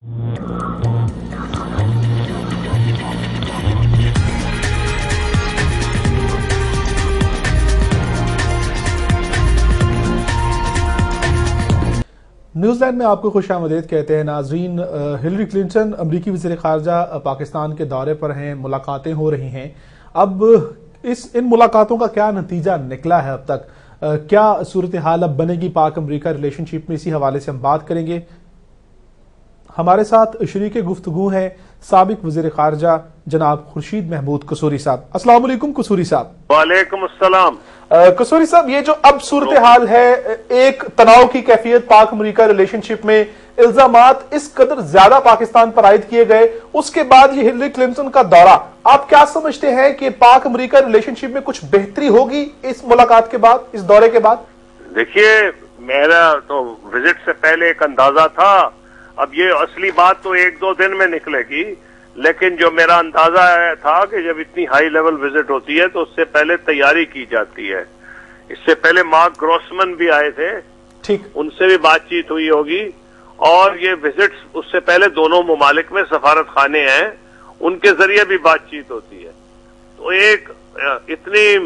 New Zealand में आपको खुशामदीद कहते हैं नाजरीन। हिलरी क्लिंटन अमरीकी वज़ीर ख़ारजा पाकिस्तान के दौरे पर हैं, मुलाकातें हो रही हैं। अब इन मुलाकातों का क्या नतीजा निकला है अब तक, क्या सूरत हाल अब बनेगी पाक अमरीका रिलेशनशिप में, इसी हवाले से हम बात करेंगे। हमारे साथ शरीके गुफ्तगू हैं साबिक वज़ीर ख़ारजा जनाब खुर्शीद महमूद कसूरी साहब। अस्सलाम वालेकुम कसूरी साहब। वालेकुम अस्सलाम। कसूरी साहब, ये जो अब सूरत हाल है, एक तनाव की कैफियत पाक अमरीका रिलेशनशिप में, इल्जामात इस कदर ज्यादा पाकिस्तान पर आयद किए गए, उसके बाद ये हिलरी क्लिंटन का दौरा, आप क्या समझते हैं कि पाक अमरीका रिलेशनशिप में कुछ बेहतरी होगी इस मुलाकात के बाद, इस दौरे के बाद? देखिए, मेरा तो विजिट से पहले एक अंदाजा था, अब ये असली बात तो एक दो दिन में निकलेगी, लेकिन जो मेरा अंदाजा था कि जब इतनी हाई लेवल विजिट होती है तो उससे पहले तैयारी की जाती है। इससे पहले मार्क ग्रॉसमैन भी आए थे, ठीक, उनसे भी बातचीत हुई होगी, और ये विजिट्स उससे पहले दोनों मुमालिक में सफारत खाने हैं, उनके जरिए भी बातचीत होती है। तो एक इतनी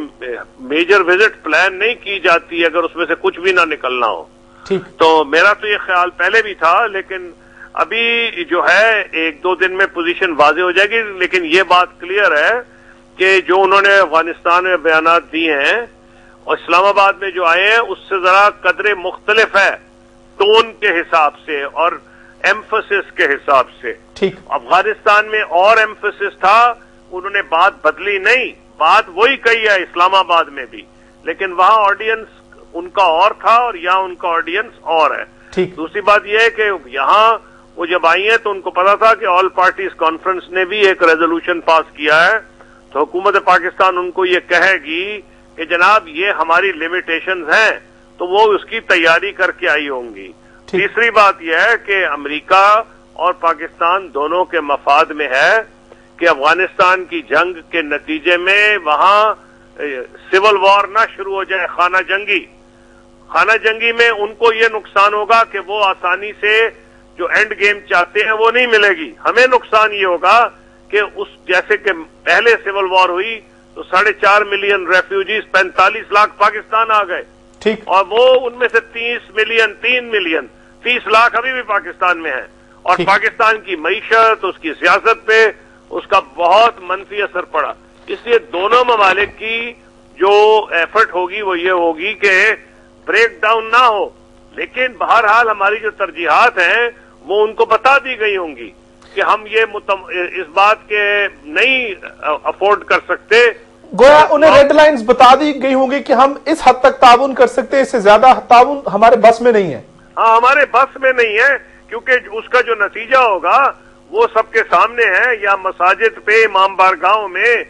मेजर विजिट प्लान नहीं की जाती अगर उसमें से कुछ भी ना निकलना हो। ठीक, तो मेरा तो ये ख्याल पहले भी था, लेकिन अभी जो है एक दो दिन में पोजीशन वाजे हो जाएगी। लेकिन ये बात क्लियर है कि जो उन्होंने अफगानिस्तान में बयानात दिए हैं और इस्लामाबाद में जो आए हैं उससे जरा कदरे मुख्तलिफ है, टोन के हिसाब से और एम्फसिस के हिसाब से। ठीक, अफगानिस्तान में और एम्फसिस था, उन्होंने बात बदली नहीं, बात वही कही है इस्लामाबाद में भी, लेकिन वहां ऑडियंस उनका और था और यहाँ उनका ऑडियंस और है। ठीक, दूसरी बात यह है कि यहाँ वो जब आई है तो उनको पता था कि ऑल पार्टीज कॉन्फ्रेंस ने भी एक रेजोल्यूशन पास किया है, तो हुकूमत पाकिस्तान उनको ये कहेगी कि जनाब ये हमारी लिमिटेशंस हैं, तो वो उसकी तैयारी करके आई होंगी। तीसरी बात यह है कि अमेरिका और पाकिस्तान दोनों के मफाद में है कि अफगानिस्तान की जंग के नतीजे में वहां सिविल वॉर ना शुरू हो जाए, खाना जंगी में उनको ये नुकसान होगा कि वो आसानी से जो एंड गेम चाहते हैं वो नहीं मिलेगी। हमें नुकसान ये होगा कि उस जैसे कि पहले सिविल वॉर हुई तो 4.5 मिलियन रेफ्यूजीज 45 लाख पाकिस्तान आ गए। ठीक, और वो उनमें से 30 लाख अभी भी पाकिस्तान में है, और पाकिस्तान की मईशत, उसकी सियासत पे उसका बहुत मनफी असर पड़ा। इसलिए दोनों ममालिक की जो एफर्ट होगी वो ये होगी कि ब्रेक डाउन ना हो, लेकिन बहरहाल हमारी जो तरजीहात हैं वो उनको बता दी गई होंगी कि हम ये इस बात के नहीं अफोर्ड कर सकते। गोया उन्हें रेड लाइंस बता दी गई होंगी कि हम इस हद तक ताउन कर सकते हैं, इससे ज्यादा ताउन हमारे बस में नहीं है। हाँ, हमारे बस में नहीं है, क्योंकि उसका जो नतीजा होगा वो सबके सामने है। या मसाजिद पे, इमाम बारगाहों में,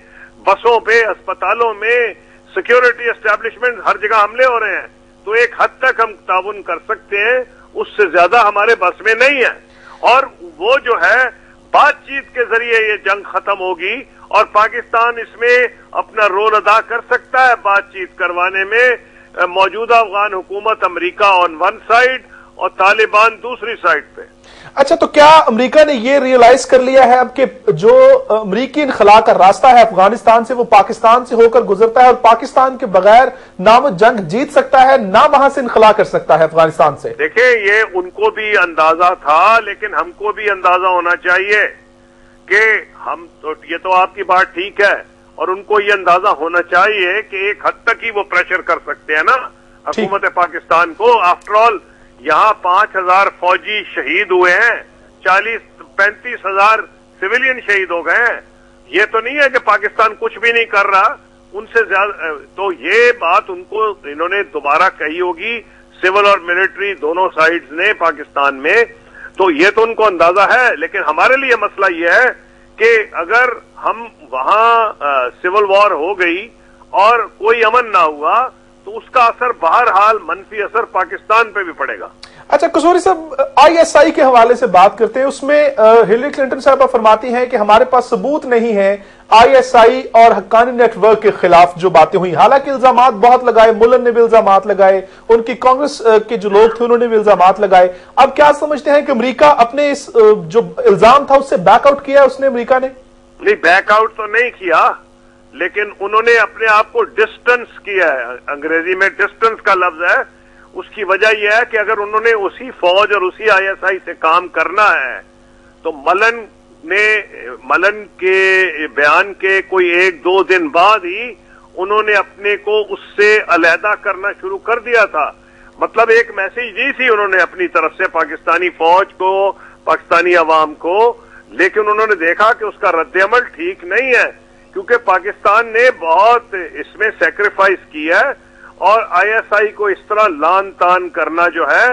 बसों पे, अस्पतालों में, सिक्योरिटी एस्टेब्लिशमेंट, हर जगह हमले हो रहे हैं। तो एक हद तक हम ताउन कर सकते हैं, उससे ज्यादा हमारे बस में नहीं है। और वो जो है बातचीत के जरिए ये जंग खत्म होगी और पाकिस्तान इसमें अपना रोल अदा कर सकता है बातचीत करवाने में। मौजूदा अफगान हुकूमत अमेरिका ऑन वन साइड और तालिबान दूसरी साइड पे। अच्छा, तो क्या अमेरिका ने ये रियलाइज कर लिया है अब कि जो अमेरिकी इनखला का रास्ता है अफगानिस्तान से, वो पाकिस्तान से होकर गुजरता है और पाकिस्तान के बगैर ना वो जंग जीत सकता है ना वहां से इनखला कर सकता है अफगानिस्तान से? देखिए, ये उनको भी अंदाजा था, लेकिन हमको भी अंदाजा होना चाहिए कि हम तो, ये तो आपकी बात ठीक है, और उनको ये अंदाजा होना चाहिए कि एक हद तक ही वो प्रेशर कर सकते हैं ना हुकूमत पाकिस्तान को। आफ्टर ऑल यहाँ 5,000 फौजी शहीद हुए हैं, 35 हजार सिविलियन शहीद हो गए हैं। ये तो नहीं है कि पाकिस्तान कुछ भी नहीं कर रहा, उनसे ज्यादा। तो ये बात उनको इन्होंने दोबारा कही होगी, सिविल और मिलिट्री दोनों साइड्स ने पाकिस्तान में, तो ये तो उनको अंदाजा है। लेकिन हमारे लिए मसला ये है कि अगर हम वहां सिविल वॉर हो गई और कोई अमन ना हुआ तो उसका असर बहरहाल मनफी असर पाकिस्तान पे भी पड़ेगा। अच्छा कसूरी साहब, आईएसआई के हवाले से बात करते हैं। उसमें हिलरी क्लिंटन साहब फरमाती हैं कि हमारे पास सबूत नहीं है आईएसआई और हक्कानी नेटवर्क के खिलाफ जो बातें हुई। हालांकि इल्जामात बहुत लगाए, मुलन ने भी इल्जामात लगाए, उनकी कांग्रेस के जो लोग थे उन्होंने भी इल्जामात लगाए। अब क्या समझते हैं कि अमेरिका अपने इस जो इल्जाम था उससे बैकआउट किया उसने? अमेरिका ने नहीं, बैकआउट तो नहीं किया, लेकिन उन्होंने अपने आप को डिस्टेंस किया है। अंग्रेजी में डिस्टेंस का लफ्ज है। उसकी वजह यह है कि अगर उन्होंने उसी फौज और उसी आईएसआई से काम करना है तो मलन के बयान के कोई 1-2 दिन बाद ही उन्होंने अपने को उससे अलहदा करना शुरू कर दिया था। मतलब एक मैसेज दी थी उन्होंने अपनी तरफ से पाकिस्तानी फौज को, पाकिस्तानी अवाम को, लेकिन उन्होंने देखा कि उसका रद्द-ए-अमल ठीक नहीं है, क्योंकि पाकिस्तान ने बहुत इसमें सैक्रिफाइस किया है और आईएसआई को इस तरह लान तान करना जो है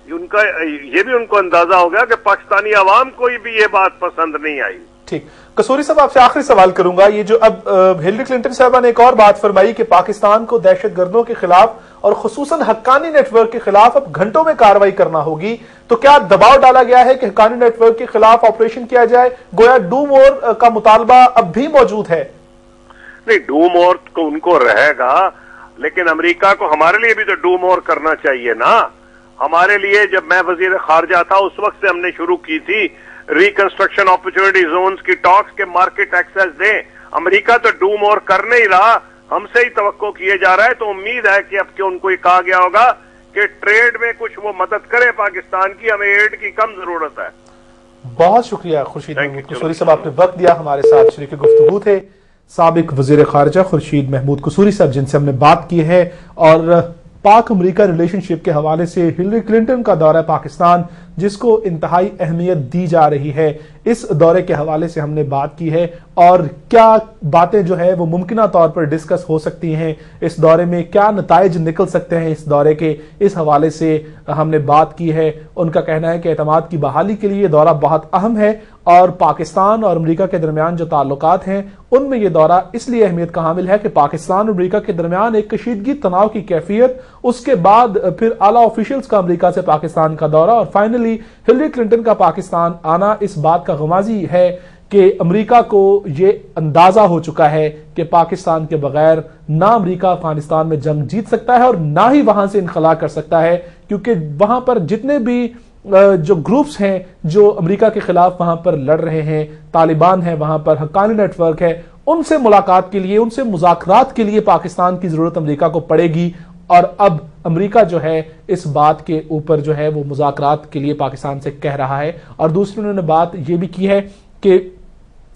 ये भी उनको अंदाजा हो गया कि पाकिस्तानी अवाम को भी ये बात पसंद नहीं आई। ठीक, कसूरी साहब आपसे आखिरी सवाल करूंगा। ये जो अब हिलरी क्लिंटन साहबा ने एक और बात फरमाई कि पाकिस्तान को दहशतगर्दों के खिलाफ और खुसूसन हक्कानी नेटवर्क के खिलाफ अब घंटों में कार्रवाई करना होगी, तो क्या दबाव डाला गया है कि हक्कानी नेटवर्क के खिलाफ ऑपरेशन किया जाए? गोया डू मोर का मुतालबा अब भी मौजूद है? नहीं, डू मोर तो उनको रहेगा, लेकिन अमेरिका को हमारे लिए भी तो डू मोर करना चाहिए ना। हमारे लिए जब मैं वजीर खारजा था उस वक्त से हमने शुरू की थी रिकंस्ट्रक्शन अपॉर्चुनिटी जोन्स की टॉक्स के मार्केट एक्सेस दें। अमेरिका तो डू मोर कर नहीं रहा, हमसे ही तवक्को किए जा रहा है। तो उम्मीद है कि अब के उनको ये कहा गया होगा कि ट्रेड में कुछ वो मदद करे पाकिस्तान की, हमें एड की कम जरूरत है। बहुत शुक्रिया खुर्शीद महमूद कसूरी साहब, आपने वक्त दिया, हमारे साथ शरीक गुफ्तगू थे साबिक वजीर खारजा खुर्शीद महमूद कसूरी साहब, जिनसे हमने बात की है। और पाक अमेरिका रिलेशनशिप के हवाले से हिलरी क्लिंटन का दौरा पाकिस्तान, जिसको इंतहाई अहमियत दी जा रही है, इस दौरे के हवाले से हमने बात की है। और क्या बातें जो है वो मुमकिना तौर पर डिस्कस हो सकती हैं, इस दौरे में क्या नताइज निकल सकते हैं इस दौरे के, इस हवाले से हमने बात की है। उनका कहना है कि एतमाद की बहाली के लिए दौरा बहुत अहम है और पाकिस्तान और अमेरिका के दरमियान जो ताल्लुकात हैं उनमें यह दौरा इसलिए अहमियत का हामिल है कि पाकिस्तान और अमेरिका के दरमियान एक कशीदगी तनाव की कैफियत, उसके बाद फिर आला ऑफिशियल्स का अमेरिका से पाकिस्तान का दौरा और फाइनली हिलरी क्लिंटन का पाकिस्तान आना इस बात का गमाजी है कि अमेरिका को यह अंदाजा हो चुका है कि पाकिस्तान के बगैर ना अमेरिका अफगानिस्तान में जंग जीत सकता है और ना ही वहां से इनखला कर सकता है, क्योंकि वहां पर जितने भी जो ग्रुप्स हैं जो अमेरिका के खिलाफ वहां पर लड़ रहे हैं, तालिबान है वहां पर, हक्कानी नेटवर्क है, उनसे मुलाकात के लिए, उनसे मुज़ाकरात के लिए पाकिस्तान की जरूरत अमेरिका को पड़ेगी। और अब अमेरिका जो है इस बात के ऊपर जो है वो मुज़ाकरात के लिए पाकिस्तान से कह रहा है। और दूसरी उन्होंने बात ये भी की है कि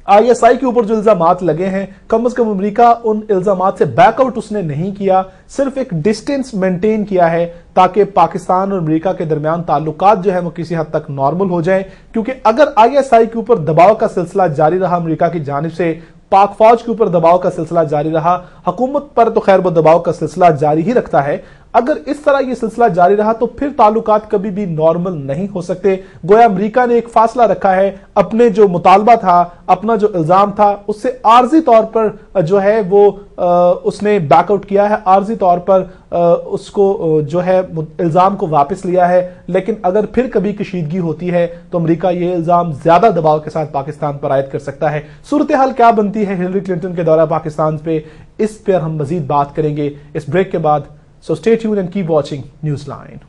आईएसआई के ऊपर जो इल्जामात लगे हैं, कम से कम अमेरिका उन इल्जामात से बैकआउट उसने नहीं किया, सिर्फ एक डिस्टेंस मेंटेन किया है ताकि पाकिस्तान और अमेरिका के दरमियान ताल्लुकात जो है वो किसी हद तक नॉर्मल हो जाएं। क्योंकि अगर आईएसआई के ऊपर दबाव का सिलसिला जारी रहा, अमेरिका की जानिब से पाक फौज के ऊपर दबाव का सिलसिला जारी रहा, हुकूमत पर तो खैर वो दबाव का सिलसिला जारी ही रखता है, अगर इस तरह ये सिलसिला जारी रहा तो फिर ताल्लुकात कभी भी नॉर्मल नहीं हो सकते। गोया अमेरिका ने एक फासला रखा है, अपने जो मुतालबा था, अपना जो इल्जाम था, उससे आर्जी तौर पर जो है वो उसने बैकआउट किया है, आर्जी तौर पर उसको जो है इल्जाम को वापस लिया है। लेकिन अगर फिर कभी कशीदगी होती है तो अमेरिका ये इल्जाम ज्यादा दबाव के साथ पाकिस्तान पर आयद कर सकता है। सूरत हाल क्या बनती है हिलरी क्लिंटन के दौरा पाकिस्तान पे, इस पर हम मजीद बात करेंगे इस ब्रेक के बाद। So stay tuned and keep watching Newsline.